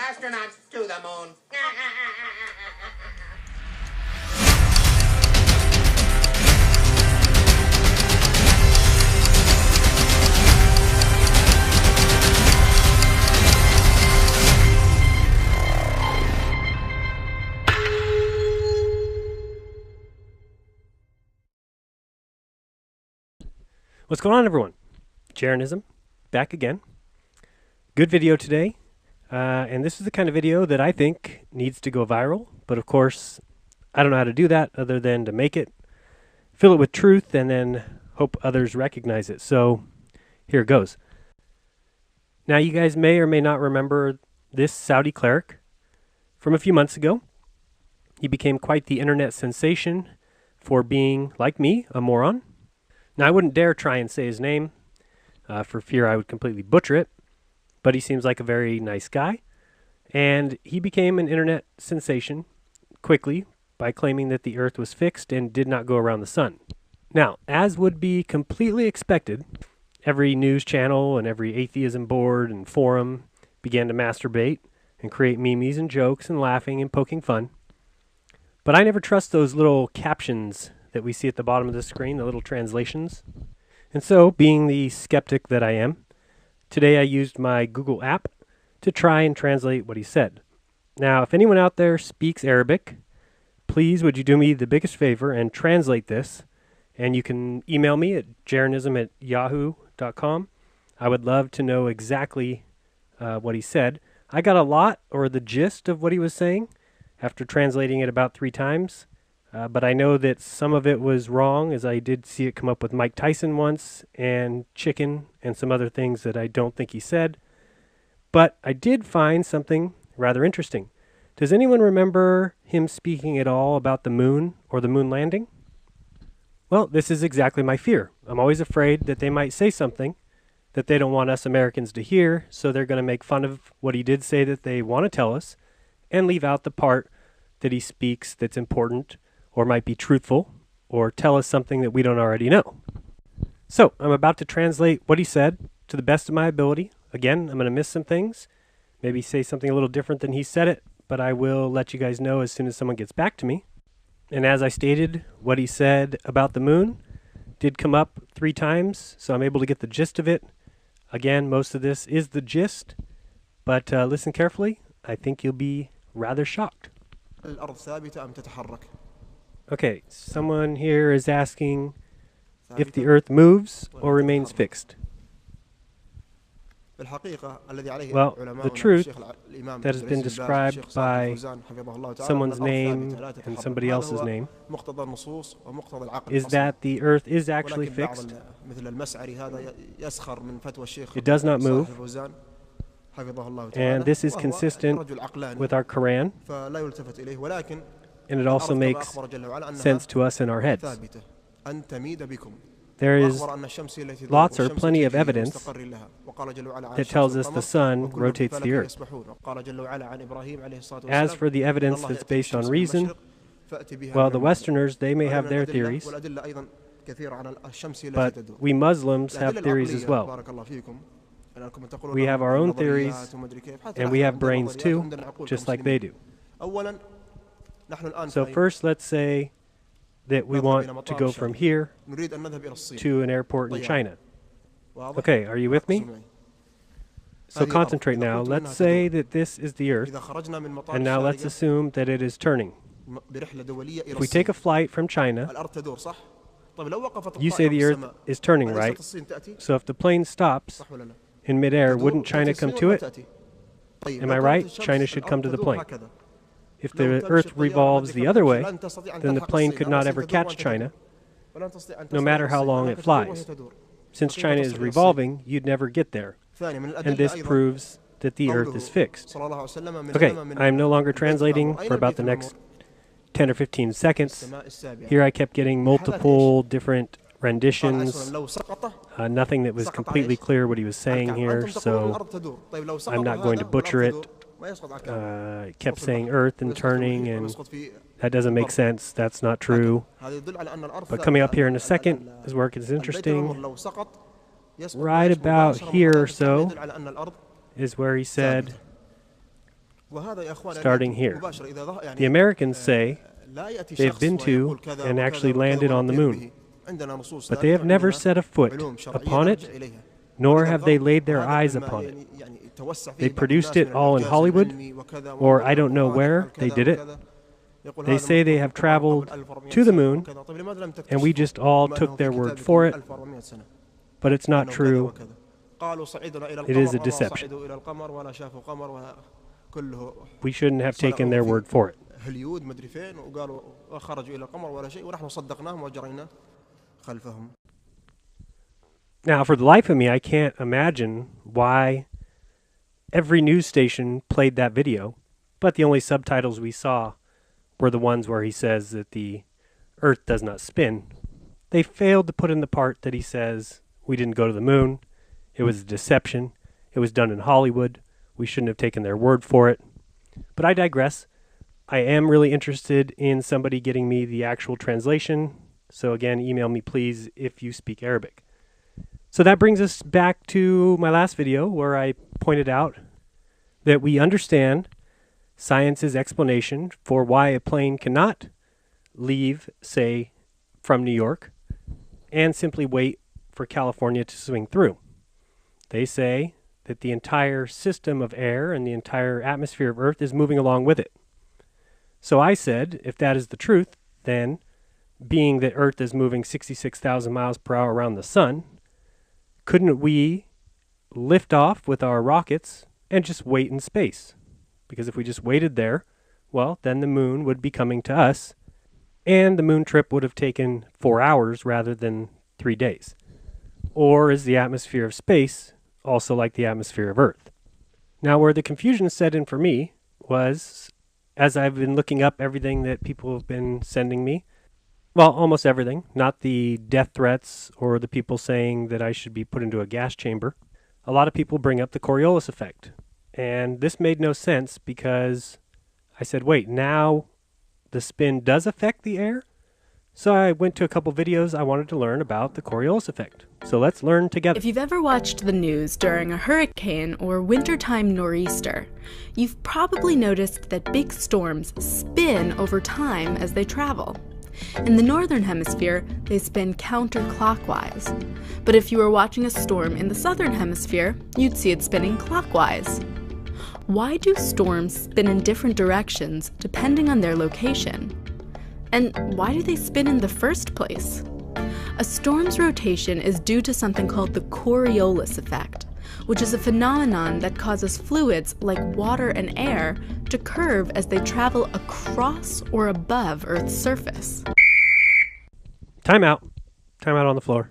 Astronauts to the moon. What's going on, everyone? Jeranism, back again. Good video today, and this is the kind of video that I think needs to go viral, but of course, I don't know how to do that other than to make it, fill it with truth, and then hope others recognize it. So, here it goes. Now, you guys may or may not remember this Saudi cleric from a few months ago. He became quite the internet sensation for being, like me, a moron. Now, I wouldn't dare try and say his name for fear I would completely butcher it, but he seems like a very nice guy. And he became an internet sensation quickly by claiming that the Earth was fixed and did not go around the sun. Now, as would be completely expected, every news channel and every atheism board and forum began to masturbate and create memes and jokes and laughing and poking fun. But I never trust those little captions that we see at the bottom of the screen, the little translations. And so, being the skeptic that I am, today I used my Google app to try and translate what he said. Now, if anyone out there speaks Arabic, please would you do me the biggest favor and translate this, and you can email me at jeranism@yahoo.com. I would love to know exactly what he said. I got a lot, or the gist of what he was saying, after translating it about 3 times. But I know that some of it was wrong, as I did see it come up with Mike Tyson once, and chicken, and some other things that I don't think he said. But I did find something rather interesting. Does anyone remember him speaking at all about the moon or the moon landing? Well, this is exactly my fear. I'm always afraid that they might say something that they don't want us Americans to hear, so they're going to make fun of what he did say that they want to tell us, and leave out the part that he speaks that's important, or might be truthful, or tell us something that we don't already know. So, I'm about to translate what he said to the best of my ability. Again, I'm going to miss some things, maybe say something a little different than he said it, but I will let you guys know as soon as someone gets back to me. And as I stated, what he said about the moon did come up 3 times, so I'm able to get the gist of it. Again, most of this is the gist, but listen carefully. I think you'll be rather shocked. Okay, someone here is asking if the Earth moves or remains fixed. Well, the truth that has been described by someone's name and somebody else's name is that the Earth is actually fixed. It does not move. And this is consistent with our Quran. And it also makes sense to us in our heads. There is lots or plenty of evidence that tells us the sun rotates the earth. As for the evidence that's based on reason, well, the Westerners, they may have their theories, but we Muslims have theories as well. We have our own theories, and we have brains too, just like they do. So first, let's say that we want to go from here to an airport in China. Okay, are you with me? So concentrate now. Let's say that this is the Earth, and now let's assume that it is turning. If we take a flight from China, you say the Earth is turning, right? So if the plane stops in midair, wouldn't China come to it? Am I right? China should come to the plane. If the Earth revolves the other way, then the plane could not ever catch China, no matter how long it flies. Since China is revolving, you'd never get there. And this proves that the Earth is fixed. Okay, I am no longer translating for about the next 10 or 15 seconds. Here I kept getting multiple different renditions, nothing that was completely clear what he was saying here, so I'm not going to butcher it. Kept saying Earth and turning, and that doesn't make sense. That's not true. But coming up here in a second is where it gets interesting. Right about here or so is where he said, starting here. The Americans say they've been to and actually landed on the moon, but they have never set a foot upon it, nor have they laid their eyes upon it. They produced it all in Hollywood, or I don't know where they did it. They say they have traveled to the moon, and we just all took their word for it, but it's not true. It is a deception. We shouldn't have taken their word for it. Now, for the life of me, I can't imagine why every news station played that video, but the only subtitles we saw were the ones where he says that the Earth does not spin. They failed to put in the part that he says we didn't go to the moon. It was a deception. It was done in Hollywood. We shouldn't have taken their word for it. But I digress. I am really interested in somebody getting me the actual translation. So again, email me please if you speak Arabic. So that brings us back to my last video where I pointed out that we understand science's explanation for why a plane cannot leave, say, from New York and simply wait for California to swing through. They say that the entire system of air and the entire atmosphere of Earth is moving along with it. So I said, if that is the truth, then being that Earth is moving 66,000 miles per hour around the sun, couldn't we lift off with our rockets and just wait in space? Because if we just waited there, well, then the moon would be coming to us, and the moon trip would have taken 4 hours rather than 3 days. Or is the atmosphere of space also like the atmosphere of Earth? Now, where the confusion set in for me was, as I've been looking up everything that people have been sending me, well, almost everything, not the death threats or the people saying that I should be put into a gas chamber. A lot of people bring up the Coriolis effect. And this made no sense because I said, wait, now the spin does affect the air? So I went to a couple videos. I wanted to learn about the Coriolis effect. So let's learn together. If you've ever watched the news during a hurricane or wintertime nor'easter, you've probably noticed that big storms spin over time as they travel. In the northern hemisphere, they spin counterclockwise. But if you were watching a storm in the southern hemisphere, you'd see it spinning clockwise. Why do storms spin in different directions depending on their location? And why do they spin in the first place? A storm's rotation is due to something called the Coriolis effect, which is a phenomenon that causes fluids like water and air to curve as they travel across or above Earth's surface. Time out. Time out on the floor.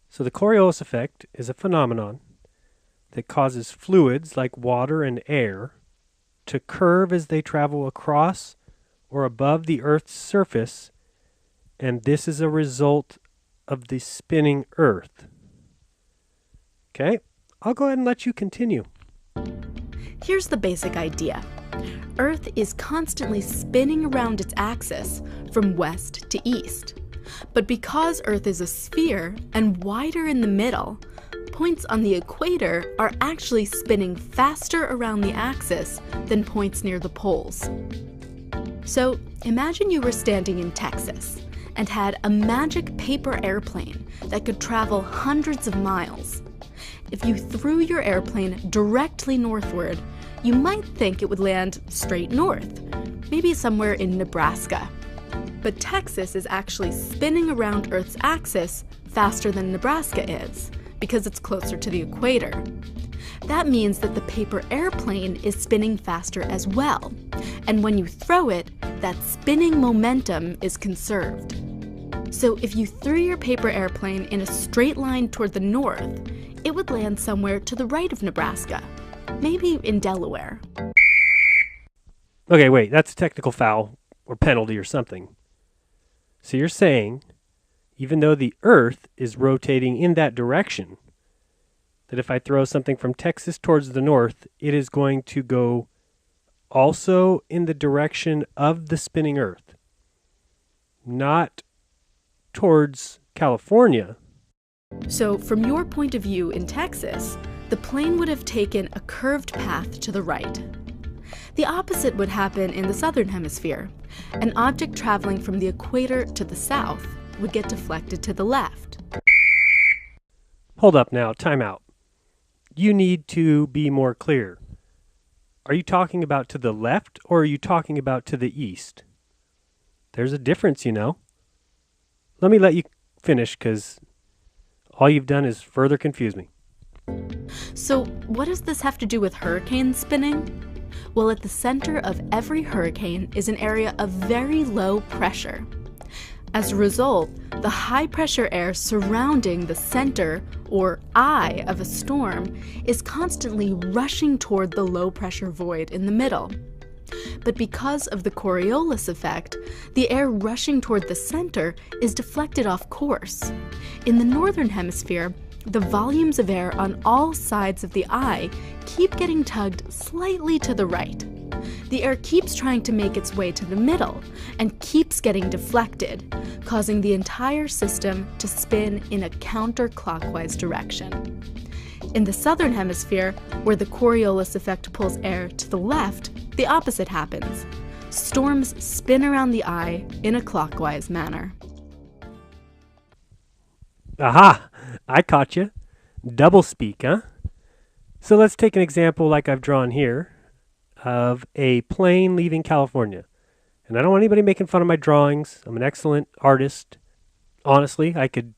So the Coriolis effect is a phenomenon that causes fluids like water and air to curve as they travel across or above the Earth's surface, and this is a result of the spinning Earth. Okay, I'll go ahead and let you continue. Here's the basic idea. Earth is constantly spinning around its axis from west to east. But because Earth is a sphere and wider in the middle, points on the equator are actually spinning faster around the axis than points near the poles. So imagine you were standing in Texas and had a magic paper airplane that could travel hundreds of miles. If you threw your airplane directly northward, you might think it would land straight north, maybe somewhere in Nebraska. But Texas is actually spinning around Earth's axis faster than Nebraska is, because it's closer to the equator. That means that the paper airplane is spinning faster as well, and when you throw it, that spinning momentum is conserved. So if you threw your paper airplane in a straight line toward the north, it would land somewhere to the right of Nebraska, maybe in Delaware. Okay, wait, that's a technical foul or penalty or something. So you're saying, even though the Earth is rotating in that direction, that if I throw something from Texas towards the north, it is going to go also in the direction of the spinning Earth, not towards California. So from your point of view in Texas, the plane would have taken a curved path to the right. The opposite would happen in the southern hemisphere. An object traveling from the equator to the south would get deflected to the left. Hold up now, time out. You need to be more clear. Are you talking about to the left or are you talking about to the east? There's a difference, you know. Let me let you finish because all you've done is further confuse me. So what does this have to do with hurricane spinning? Well, at the center of every hurricane is an area of very low pressure. As a result, the high-pressure air surrounding the center, or eye, of a storm is constantly rushing toward the low-pressure void in the middle. But because of the Coriolis effect, the air rushing toward the center is deflected off course. In the northern hemisphere, the volumes of air on all sides of the eye keep getting tugged slightly to the right. The air keeps trying to make its way to the middle and keeps getting deflected, causing the entire system to spin in a counterclockwise direction. In the southern hemisphere, where the Coriolis effect pulls air to the left, the opposite happens. Storms spin around the eye in a clockwise manner. Aha! I caught you. Double speak, huh? So let's take an example like I've drawn here of a plane leaving California. And I don't want anybody making fun of my drawings. I'm an excellent artist. Honestly, I could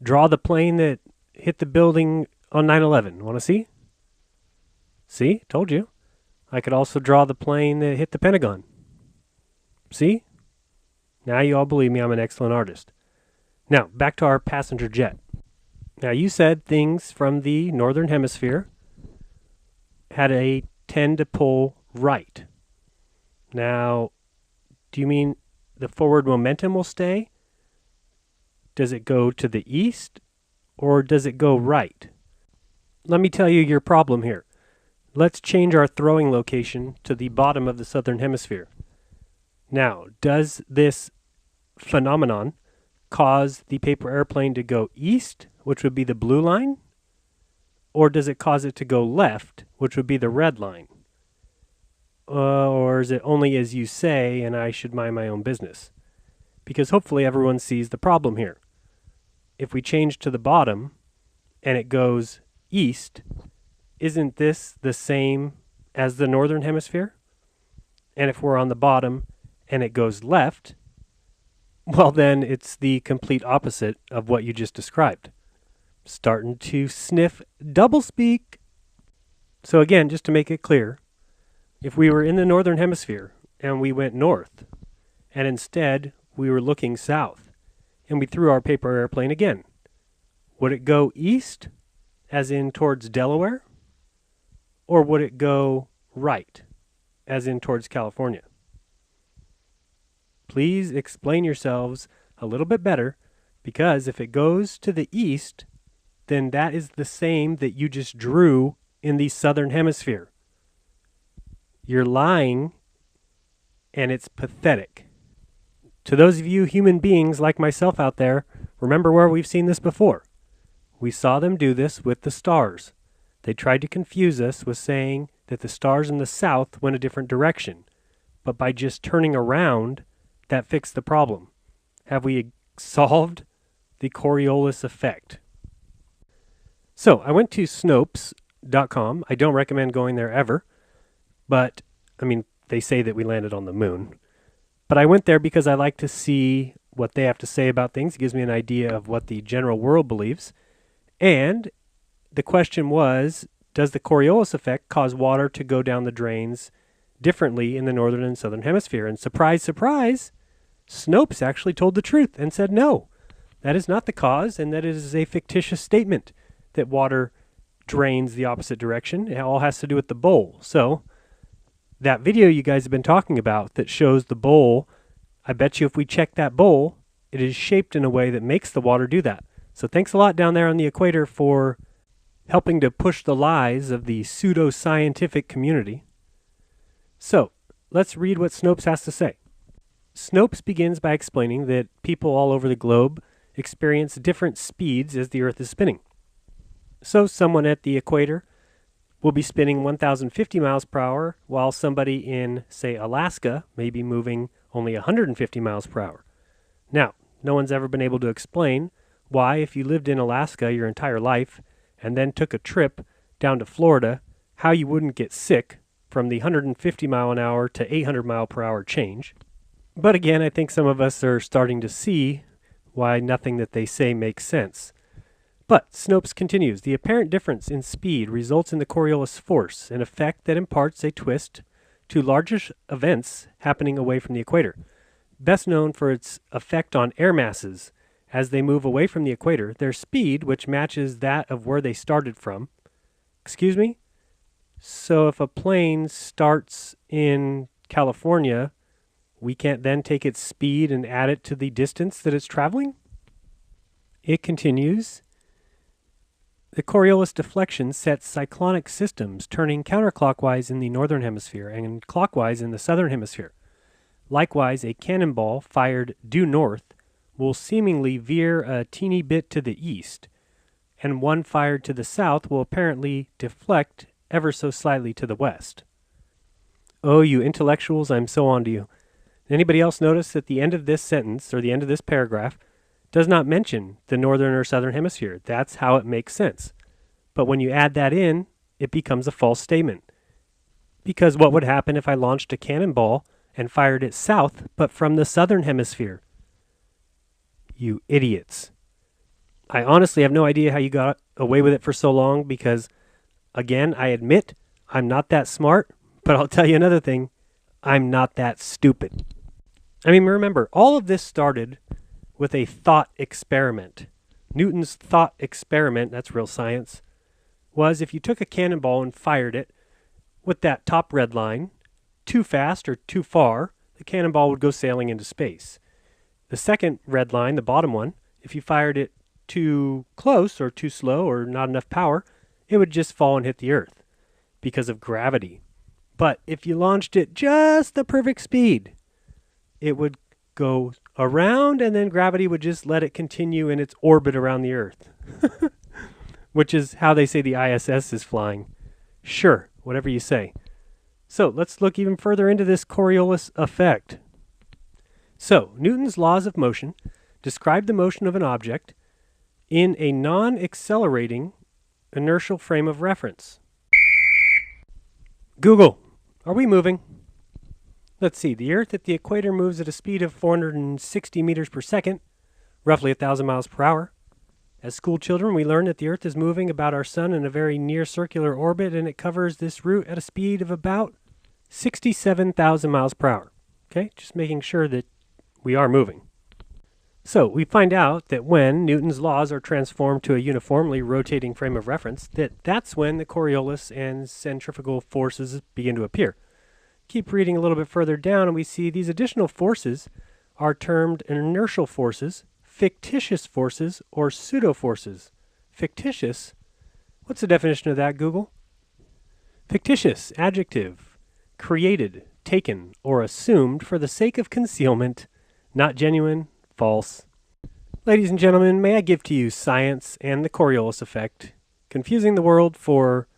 draw the plane that hit the building on 9/11. Want to see? See? Told you. I could also draw the plane that hit the Pentagon. See? Now you all believe me, I'm an excellent artist. Now, back to our passenger jet. Now, you said things from the northern hemisphere had a tend to pull right. Now, do you mean the forward momentum will stay? Does it go to the east or does it go right? Let me tell you your problem here. Let's change our throwing location to the bottom of the southern hemisphere. Now, does this phenomenon cause the paper airplane to go east, which would be the blue line? Or does it cause it to go left, which would be the red line? Or is it only as you say and I should mind my own business? Because hopefully everyone sees the problem here. If we change to the bottom and it goes east, isn't this the same as the northern hemisphere? And if we're on the bottom and it goes left, well then it's the complete opposite of what you just described. Starting to sniff doublespeak. So again, just to make it clear, if we were in the northern hemisphere and we went north, and instead we were looking south, and we threw our paper airplane again, would it go east, as in towards Delaware? Or would it go right, as in towards California? Please explain yourselves a little bit better, because if it goes to the east, then that is the same that you just drew in the southern hemisphere. You're lying, and it's pathetic. To those of you human beings like myself out there, remember where we've seen this before. We saw them do this with the stars. They tried to confuse us with saying that the stars in the south went a different direction, but by just turning around, that fixed the problem. Have we solved the Coriolis effect? So I went to Snopes.com. I don't recommend going there ever, but I mean, they say that we landed on the moon. But I went there because I like to see what they have to say about things. It gives me an idea of what the general world believes. And the question was, does the Coriolis effect cause water to go down the drains differently in the northern and southern hemisphere? And surprise, surprise, Snopes actually told the truth and said no, that is not the cause, and that is a fictitious statement that water drains the opposite direction. It all has to do with the bowl. So that video you guys have been talking about that shows the bowl, I bet you if we check that bowl, it is shaped in a way that makes the water do that. So thanks a lot down there on the equator for helping to push the lies of the pseudo-scientific community. So let's read what Snopes has to say. Snopes begins by explaining that people all over the globe experience different speeds as the Earth is spinning. So someone at the equator will be spinning 1,050 miles per hour, while somebody in, say, Alaska may be moving only 150 miles per hour. Now, no one's ever been able to explain why, if you lived in Alaska your entire life and then took a trip down to Florida, how you wouldn't get sick from the 150 mile an hour to 800 mile per hour change. But again, I think some of us are starting to see why nothing that they say makes sense. But Snopes continues, the apparent difference in speed results in the Coriolis force, an effect that imparts a twist to largish events happening away from the equator. Best known for its effect on air masses. As they move away from the equator, their speed, which matches that of where they started from. Excuse me? So if a plane starts in California, we can't then take its speed and add it to the distance that it's traveling? It continues. The Coriolis deflection sets cyclonic systems turning counterclockwise in the northern hemisphere and clockwise in the southern hemisphere. Likewise, a cannonball fired due north will seemingly veer a teeny bit to the east, and one fired to the south will apparently deflect ever so slightly to the west. Oh, you intellectuals, I'm so on to you. Anybody else notice that the end of this sentence, or the end of this paragraph, does not mention the northern or southern hemisphere? That's how it makes sense. But when you add that in, it becomes a false statement. Because what would happen if I launched a cannonball and fired it south, but from the southern hemisphere? You idiots. I honestly have no idea how you got away with it for so long because, again, I admit I'm not that smart, but I'll tell you another thing. I'm not that stupid. I mean, remember, all of this started with a thought experiment. Newton's thought experiment, that's real science, was if you took a cannonball and fired it with that top red line too fast or too far, the cannonball would go sailing into space. The second red line, the bottom one, if you fired it too close or too slow or not enough power, it would just fall and hit the earth because of gravity. But if you launched it just the perfect speed, it would go around and then gravity would just let it continue in its orbit around the earth. Which is how they say the ISS is flying. Sure, whatever you say. So let's look even further into this Coriolis effect. So, Newton's laws of motion describe the motion of an object in a non-accelerating inertial frame of reference. Google, are we moving? Let's see, the Earth at the equator moves at a speed of 460 meters per second, roughly 1,000 miles per hour. As school children, we learned that the Earth is moving about our sun in a very near circular orbit, and it covers this route at a speed of about 67,000 miles per hour. Okay, just making sure that we are moving. So we find out that when Newton's laws are transformed to a uniformly rotating frame of reference, that's when the Coriolis and centrifugal forces begin to appear. Keep reading a little bit further down and we see these additional forces are termed inertial forces, fictitious forces, or pseudo-forces. Fictitious? What's the definition of that, Google? Fictitious, adjective, created, taken, or assumed for the sake of concealment, not genuine, false. Ladies and gentlemen, may I give to you science and the Coriolis effect, confusing the world for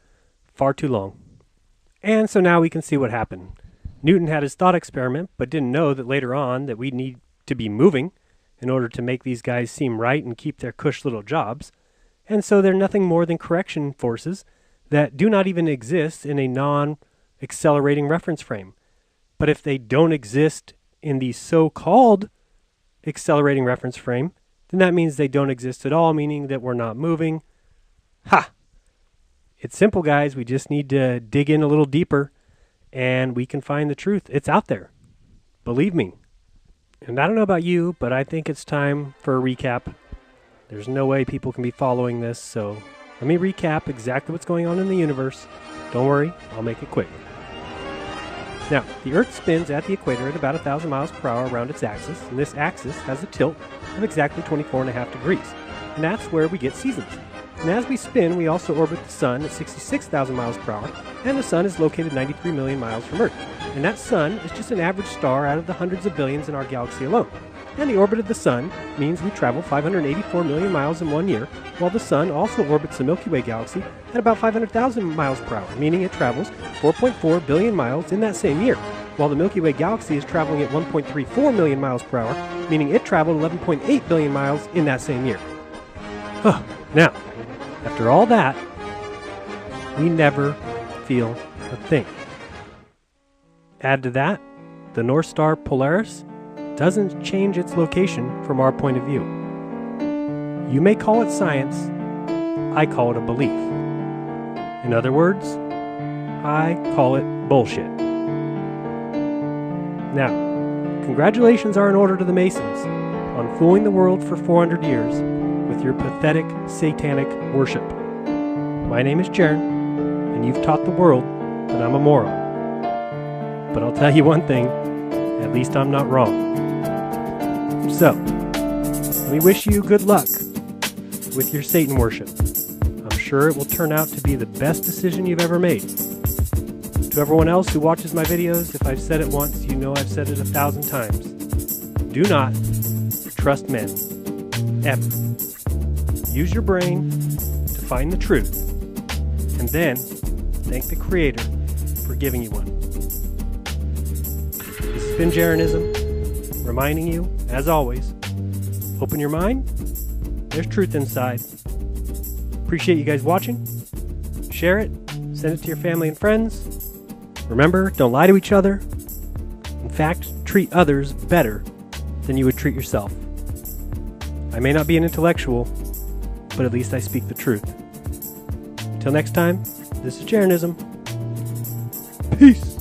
far too long. And so now we can see what happened. Newton had his thought experiment, but didn't know that later on that we need to be moving in order to make these guys seem right and keep their cush little jobs. And so they're nothing more than correction forces that do not even exist in a non-accelerating reference frame. But if they don't exist in the so-called accelerating reference frame, then that means they don't exist at all, meaning that we're not moving. Ha! It's simple, guys. We just need to dig in a little deeper and we can find the truth. It's out there. Believe me. And I don't know about you, but I think it's time for a recap. There's no way people can be following this, so let me recap exactly what's going on in the universe. Don't worry, I'll make it quick. Now, the Earth spins at the equator at about 1,000 miles per hour around its axis, and this axis has a tilt of exactly 24.5 degrees, and that's where we get seasons. And as we spin, we also orbit the Sun at 66,000 miles per hour, and the Sun is located 93 million miles from Earth. And that Sun is just an average star out of the hundreds of billions in our galaxy alone. And the orbit of the Sun means we travel 584 million miles in 1 year, while the Sun also orbits the Milky Way galaxy at about 500,000 miles per hour, meaning it travels 4.4 billion miles in that same year, while the Milky Way galaxy is traveling at 1.34 million miles per hour, meaning it traveled 11.8 billion miles in that same year. Now, after all that, we never feel a thing. Add to that, the North Star Polaris doesn't change its location from our point of view. You may call it science, I call it a belief. In other words, I call it bullshit. Now, congratulations are in order to the Masons on fooling the world for 400 years with your pathetic satanic worship. My name is Jaren, and you've taught the world that I'm a moron. But I'll tell you one thing, at least I'm not wrong. So, let me wish you good luck with your Satan worship. I'm sure it will turn out to be the best decision you've ever made. To everyone else who watches my videos, if I've said it once, you know I've said it 1,000 times. Do not trust men. Ever. Use your brain to find the truth, and then thank the Creator for giving you one. This has been Jeranism, reminding you, as always, open your mind, there's truth inside. Appreciate you guys watching. Share it, send it to your family and friends. Remember, don't lie to each other. In fact, treat others better than you would treat yourself. I may not be an intellectual, but at least I speak the truth. Until next time, this is Jeranism. Peace.